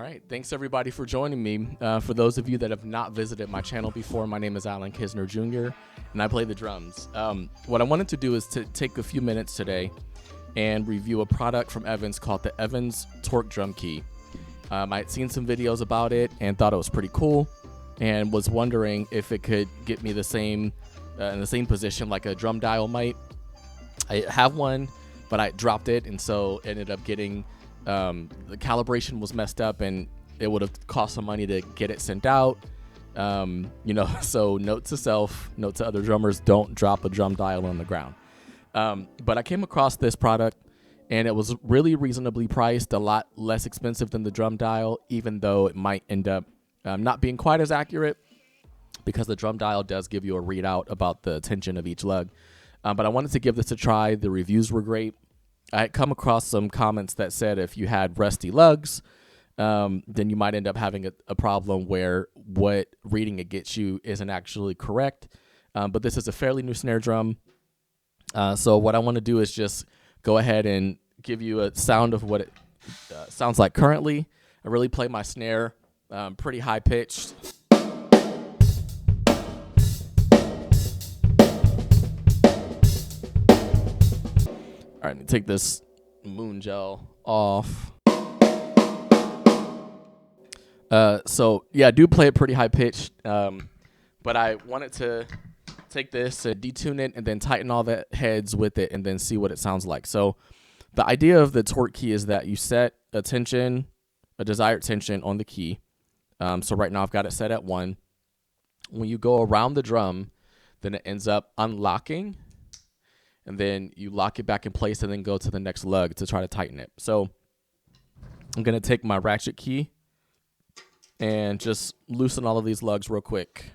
right, thanks everybody for joining me. For those of you that have not visited my channel before, my name is Allan Kisner Jr. and I play the drums. What I wanted to do is to take a few minutes today and review a product from Evans called the Evans Torque Drum Key. I had seen some videos about it and thought it was pretty cool, and was wondering if it could get me the same in the same position like a drum dial might. I have one, but I dropped it, and so ended up getting the calibration was messed up, and it would have cost some money to get it sent out. So note to self, note to other drummers, don't drop a drum dial on the ground. But I came across this product, and it was really reasonably priced, a lot less expensive than the drum dial, even though it might end up not being quite as accurate, because the drum dial does give you a readout about the tension of each lug. But I wanted to give this a try. The reviews were great. I had come across some comments that said if you had rusty lugs, then you might end up having a problem where what reading it gets you isn't actually correct. But this is a fairly new snare drum. So what I want to do is just go ahead and give you a sound of what it sounds like currently. I really play my snare pretty high pitched. All right, let me take this moon gel off. So yeah, I do play it pretty high pitched, but I wanted to take this and detune it and then tighten all the heads with it and then see what it sounds like. So the idea of the torque key is that you set a tension, a desired tension on the key. So right now I've got it set at 1. When you go around the drum, then it ends up unlocking, and then you lock it back in place and then go to the next lug to try to tighten it. So I'm going to take my ratchet key and just loosen all of these lugs real quick.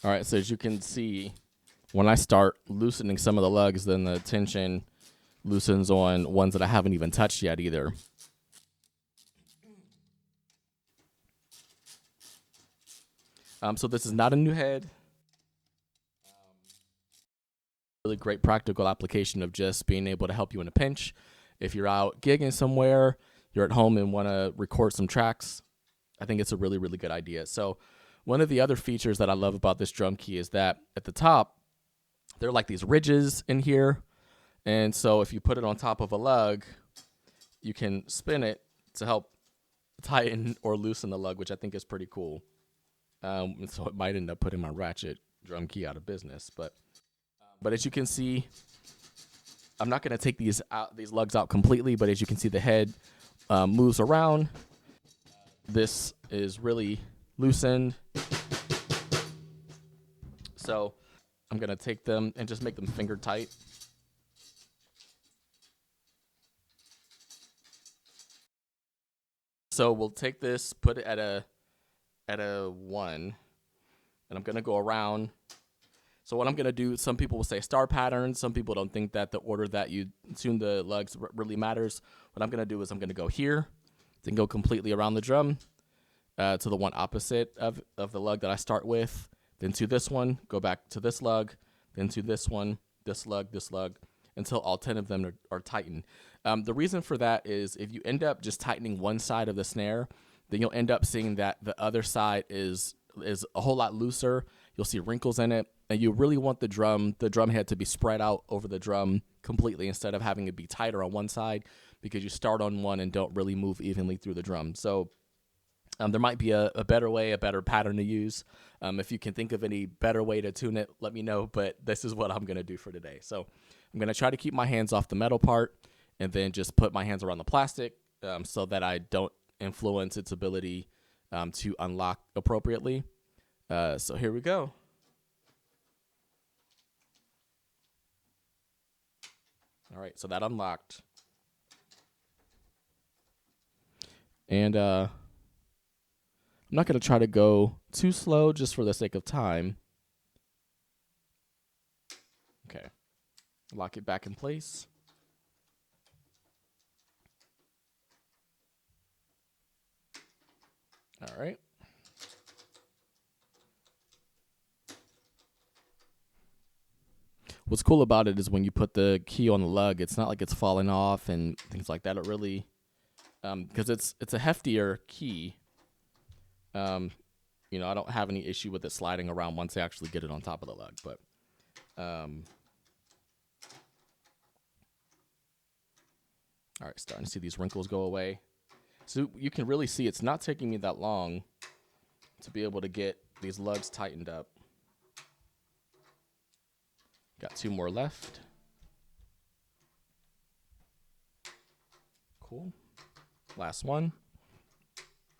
All right, so as you can see, when I start loosening some of the lugs, then the tension loosens on ones that I haven't even touched yet either. So this is not a new head. Really great practical application of just being able to help you in a pinch. If you're out gigging somewhere, you're at home and want to record some tracks, I think it's a really, really good idea. So one of the other features that I love about this drum key is that at the top, there are like these ridges in here. And so if you put it on top of a lug, you can spin it to help tighten or loosen the lug, which I think is pretty cool. So it might end up putting my ratchet drum key out of business. But as you can see, I'm not going to take these lugs out completely, but as you can see, the head moves around. This is really loosened. So I'm going to take them and just make them finger tight. So we'll take this, put it at a 1, and I'm going to go around. So what I'm going to do, some people will say star pattern. Some people don't think that the order that you tune the lugs really matters. What I'm going to do is I'm going to go here, then go completely around the drum to the one opposite of the lug that I start with, then to this one, go back to this lug, then to this one, this lug, until all 10 of them are tightened. The reason for that is if you end up just tightening one side of the snare, then you'll end up seeing that the other side is a whole lot looser. You'll see wrinkles in it, and you really want the drum head to be spread out over the drum completely instead of having it be tighter on one side, because you start on one and don't really move evenly through the drum. So there might be a better way, a better pattern to use. If you can think of any better way to tune it, let me know, but this is what I'm going to do for today. So I'm going to try to keep my hands off the metal part and then just put my hands around the plastic so that I don't influence its ability to unlock appropriately. So here we go. All right, so that unlocked. And I'm not going to try to go too slow just for the sake of time. Okay, lock it back in place. All right. what's cool about it is when you put the key on the lug, it's not like it's falling off and things like that. It really, because it's a heftier key. You know, I don't have any issue with it sliding around once I actually get it on top of the lug. But all right, starting to see these wrinkles go away. So you can really see it's not taking me that long to be able to get these lugs tightened up. Got 2 more left. Cool. Last one.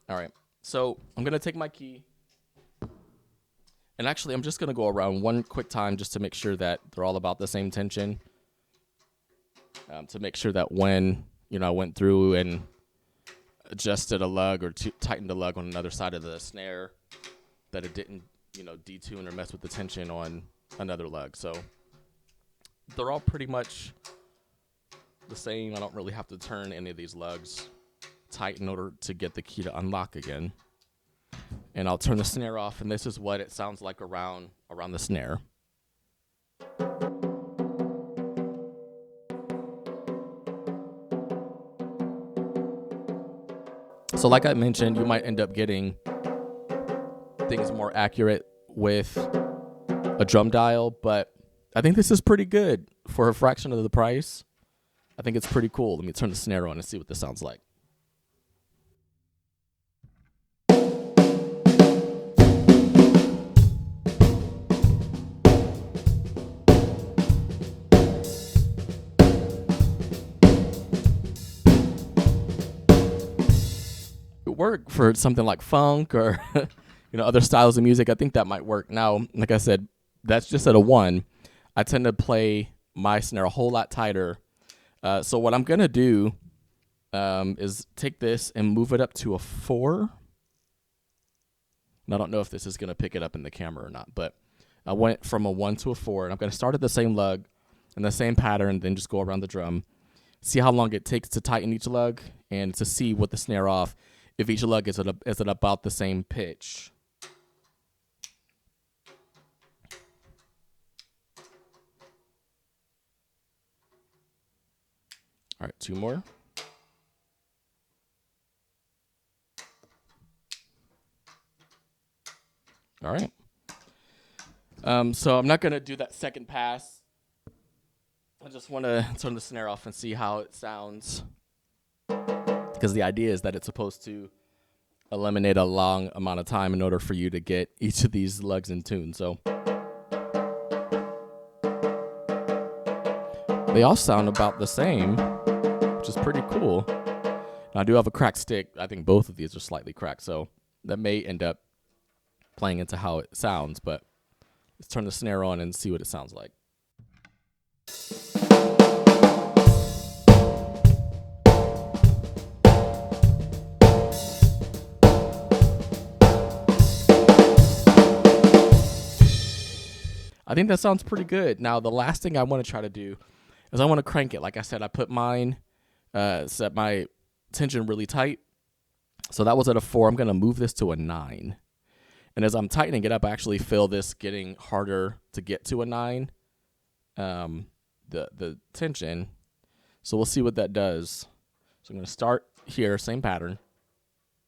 All right. So I'm going to take my key. And actually, I'm just going to go around one quick time just to make sure that they're all about the same tension. To make sure that when, you know, I went through and adjusted a lug or tightened a lug on another side of the snare, that it didn't, you know, detune or mess with the tension on another lug. So they're all pretty much the same. I don't really have to turn any of these lugs tight in order to get the key to unlock again. And I'll turn the snare off, and this is what it sounds like around the snare. So like I mentioned, you might end up getting things more accurate with a drum dial, but I think this is pretty good for a fraction of the price. I think it's pretty cool. Let me turn the snare on and see what this sounds like. Work for something like funk or you know, other styles of music. I think that might work. Now, like I said, that's just at a 1. I tend to play my snare a whole lot tighter. So what I'm gonna do is take this and move it up to a 4. And I don't know if this is gonna pick it up in the camera or not, but I went from a 1 to a 4, and I'm gonna start at the same lug and the same pattern, then just go around the drum, see how long it takes to tighten each lug, and to see with the snare off if each lug is at about the same pitch. All right, 2 more. All right. So I'm not going to do that second pass. I just want to turn the snare off and see how it sounds, because the idea is that it's supposed to eliminate a long amount of time in order for you to get each of these lugs in tune. So they all sound about the same, which is pretty cool. Now, I do have a cracked stick. I think both of these are slightly cracked, so that may end up playing into how it sounds, but let's turn the snare on and see what it sounds like. I think that sounds pretty good. Now, the last thing I want to try to do is I want to crank it. Like I said, I put mine, set my tension really tight. So that was at a 4. I'm going to move this to a 9. And as I'm tightening it up, I actually feel this getting harder to get to a 9, the tension. So we'll see what that does. So I'm going to start here, same pattern.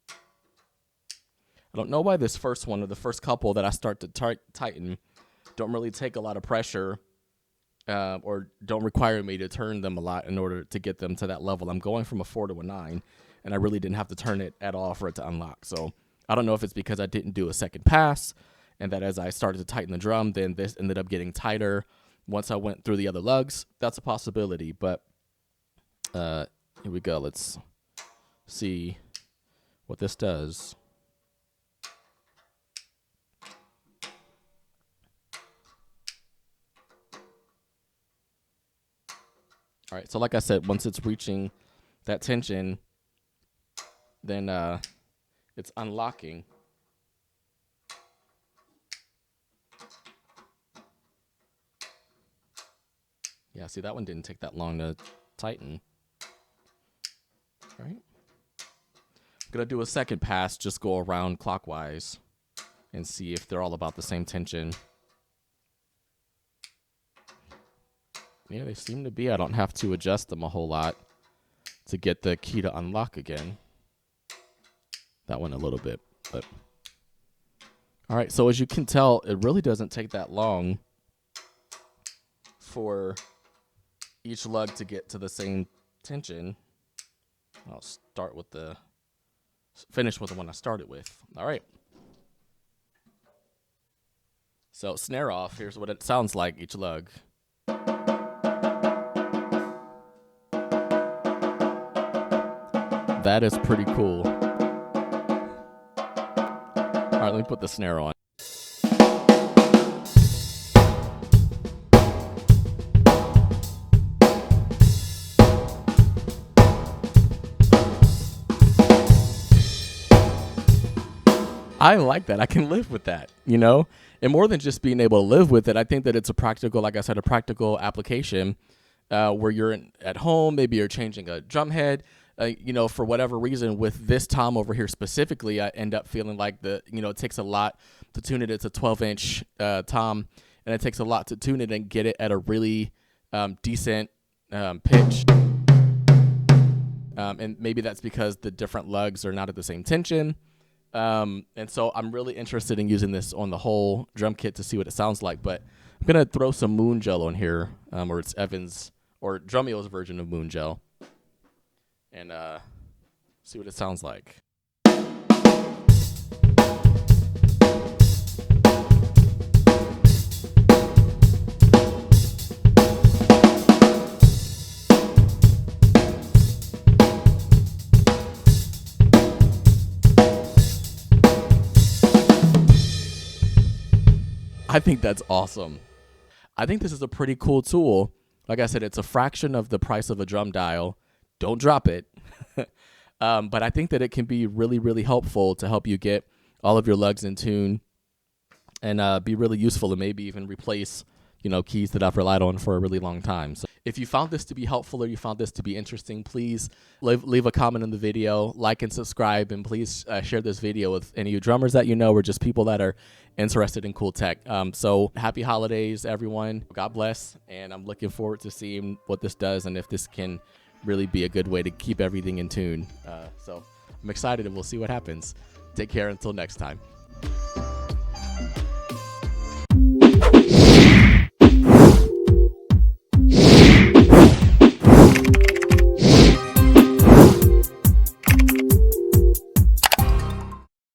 I don't know why this first one, or the first couple that I start to tighten, don't really take a lot of pressure, or don't require me to turn them a lot in order to get them to that level. I'm going from a 4 to a 9, and I really didn't have to turn it at all for it to unlock. So I don't know if it's because I didn't do a second pass, and that as I started to tighten the drum, then this ended up getting tighter once I went through the other lugs. That's a possibility, but here we go. Let's see what this does. All right, so like I said, once it's reaching that tension, then it's unlocking. Yeah, see, that one didn't take that long to tighten. All right. I'm going to do a second pass, just go around clockwise and see if they're all about the same tension. Yeah, they seem to be. I don't have to adjust them a whole lot to get the key to unlock again. That one a little bit, but all right. So as you can tell, it really doesn't take that long for each lug to get to the same tension. I'll finish with the one I started with. All right. So snare off, here's what it sounds like each lug. That is pretty cool. All right, let me put the snare on. I like that. I can live with that, you know? And more than just being able to live with it, I think that it's a practical, like I said, a practical application where you're at home, maybe you're changing a drum head, you know, for whatever reason. With this tom over here specifically, I end up feeling like it takes a lot to tune it. It's a 12-inch tom, and it takes a lot to tune it and get it at a really decent pitch. And maybe that's because the different lugs are not at the same tension. And so I'm really interested in using this on the whole drum kit to see what it sounds like. But I'm going to throw some Moon Gel on here, or it's Evan's or Drumio's version of Moon Gel, and see what it sounds like. I think that's awesome. I think this is a pretty cool tool. Like I said, it's a fraction of the price of a drum dial. Don't drop it. But I think that it can be really, really helpful to help you get all of your lugs in tune and be really useful, and maybe even replace, keys that I've relied on for a really long time. So if you found this to be helpful or you found this to be interesting, please leave a comment in the video, like and subscribe, and please share this video with any of you drummers that you know or just people that are interested in cool tech. So happy holidays, everyone. God bless, and I'm looking forward to seeing what this does and if this can really be a good way to keep everything in tune. So I'm excited, and we'll see what happens. Take care until next time.